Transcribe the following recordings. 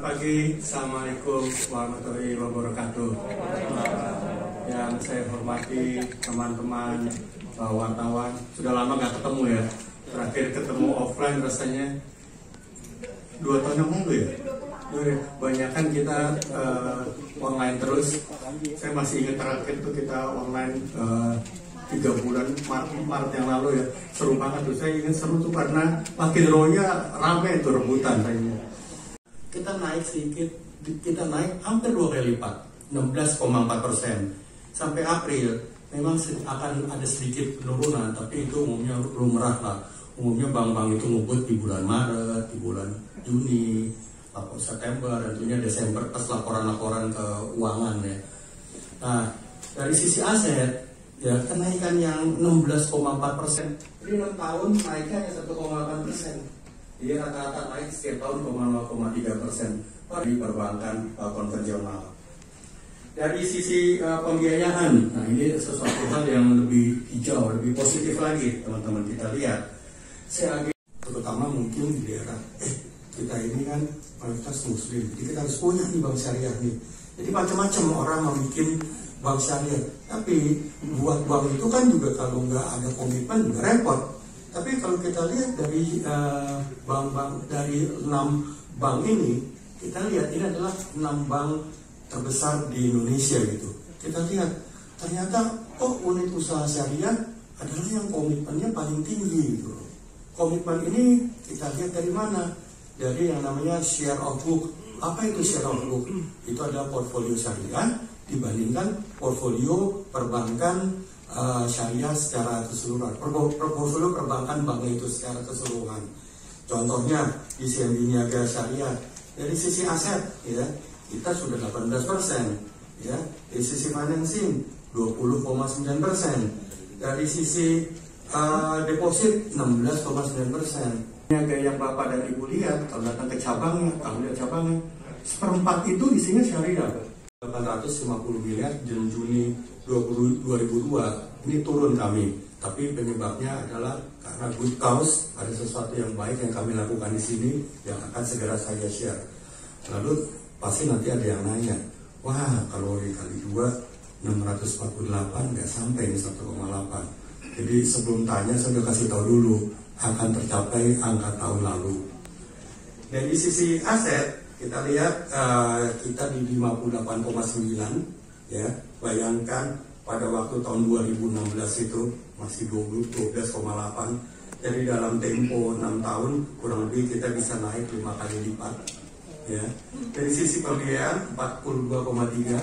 Selamat pagi, Assalamualaikum warahmatullahi wabarakatuh. Yang saya hormati teman-teman wartawan, sudah lama nggak ketemu ya. Terakhir ketemu offline rasanya 2 tahun yang lalu ya. Banyakan kita online terus. Saya masih ingat terakhir itu kita online 3 bulan Maret yang lalu ya. Seru banget tuh. Saya ingin seru tuh karena makin rohnya rame itu rebutan kayaknya. Kita naik sedikit, kita naik hampir 2 kali lipat, 16,4%. Sampai April memang akan ada sedikit penurunan, tapi itu umumnya lumrah lah. Umumnya bank-bank itu ngebut di bulan Maret, di bulan Juni, September, dan tentunya Desember pas laporan-laporan keuangan ya. Nah, dari sisi aset, ya kenaikan yang 16,4%, jadi 6 tahun naiknya hanya 1,8%. Jadi rata-rata naik setiap tahun 0,3% di perbankan konvensional. Dari sisi pembiayaan, nah ini sesuatu hal yang lebih hijau, lebih positif lagi teman-teman kita lihat. CAG terutama mungkin di daerah kita ini kan mayoritas muslim, jadi kita harus punya nih bank syariah nih. Jadi macam-macam orang mau bikin bank syariah, tapi buat bank itu kan juga kalau nggak ada komitmen juga repot. Tapi kalau kita lihat dari bank-bank dari 6 bank ini, kita lihat ini adalah 6 bank terbesar di Indonesia gitu. Kita lihat ternyata unit usaha syariah adalah yang komitmennya paling tinggi gitu. Komitmen ini kita lihat dari mana? Dari yang namanya share of book. Apa itu share of book? Itu adalah portfolio syariah dibandingkan portfolio perbankan syariah secara keseluruhan, portfolio perbankan banknya itu secara keseluruhan. Contohnya di CMB Niaga Syariah dari sisi aset ya kita sudah 18%, ya dari sisi financing 20,9%, dari sisi deposit 16,9%. Niaga yang Bapak dan Ibu lihat kalau datang ke cabangnya, kalau lihat cabangnya, seperempat itu isinya syariah. 850 miliar di Juni 2002 ini turun kami, tapi penyebabnya adalah karena good cause, ada sesuatu yang baik yang kami lakukan di sini yang akan segera saya share. Lalu pasti nanti ada yang nanya, wah kalau dikali 2 648 nggak sampai 1,8. Jadi sebelum tanya saya udah kasih tahu dulu akan tercapai angka tahun lalu. Dari sisi aset kita lihat kita di 58,9 ya. Bayangkan pada waktu tahun 2016 itu masih 12,8. Jadi dalam tempo 6 tahun kurang lebih kita bisa naik 5 kali lipat ya. Dari sisi pembiayaan 42,3.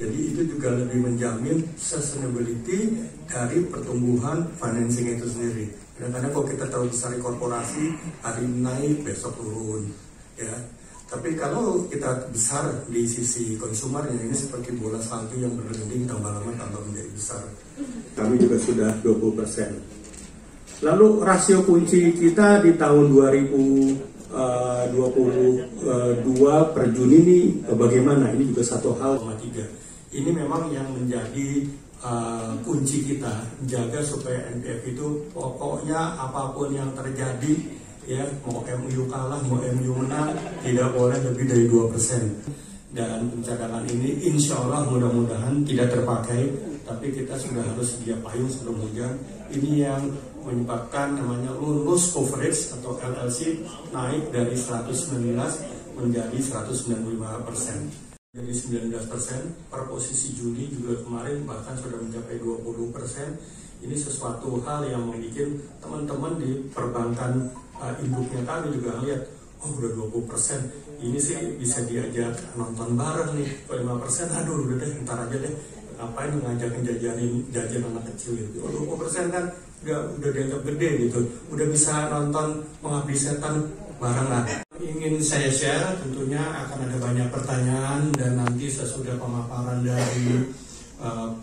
Jadi itu juga lebih menjamin sustainability dari pertumbuhan financing itu sendiri. Kadang-kadang kalau kita tahu besar korporasi hari ini naik besok turun ya. Tapi kalau kita besar di sisi konsumernya ini seperti bola salju yang berlinding tambah lama tambah menjadi besar. Kami juga sudah 20%. Lalu rasio kunci kita di tahun 2022 per Juni ini bagaimana? Ini juga satu hal 3. Ini memang yang menjadi kunci kita, jaga supaya NPF itu pokoknya apapun yang terjadi ya, mau MU kalah, mau MU menang, tidak boleh lebih dari 2%. Dan pencadangan ini insya Allah mudah-mudahan tidak terpakai, tapi kita sudah harus sedia payung sebelum hujan. Ini yang menyebabkan namanya loss coverage atau LLC naik dari 119 menjadi 195%. Jadi 19% per posisi Juni juga kemarin bahkan sudah mencapai 20%. Ini sesuatu hal yang membuat teman-teman di perbankan induknya kami juga lihat, udah 20%, ini sih bisa diajak nonton bareng nih. 5%, aduh udah deh, ntar aja deh, ngapain ngajak jajan anak kecil gitu. 20% kan udah dianggap gede gitu, udah bisa nonton Mengabdi Setan bareng lah. Ingin saya share, tentunya akan ada banyak pertanyaan dan nanti sesudah pemaparan dari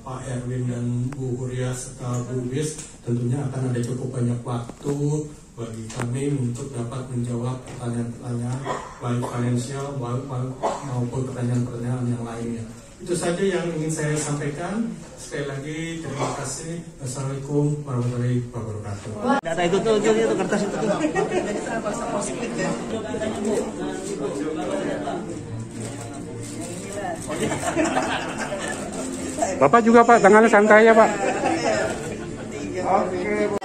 Pak Erwin dan Bu Huria serta Bu Wis, tentunya akan ada cukup banyak waktu bagi kami untuk dapat menjawab pertanyaan-pertanyaan baik finansial maupun pertanyaan-pertanyaan yang lainnya. Itu saja yang ingin saya sampaikan. Sekali lagi terima kasih. Assalamualaikum warahmatullahi wabarakatuh. Data itu kertas itu tuh. Bapak juga Pak, tangannya santai ya Pak. Oke, Bu.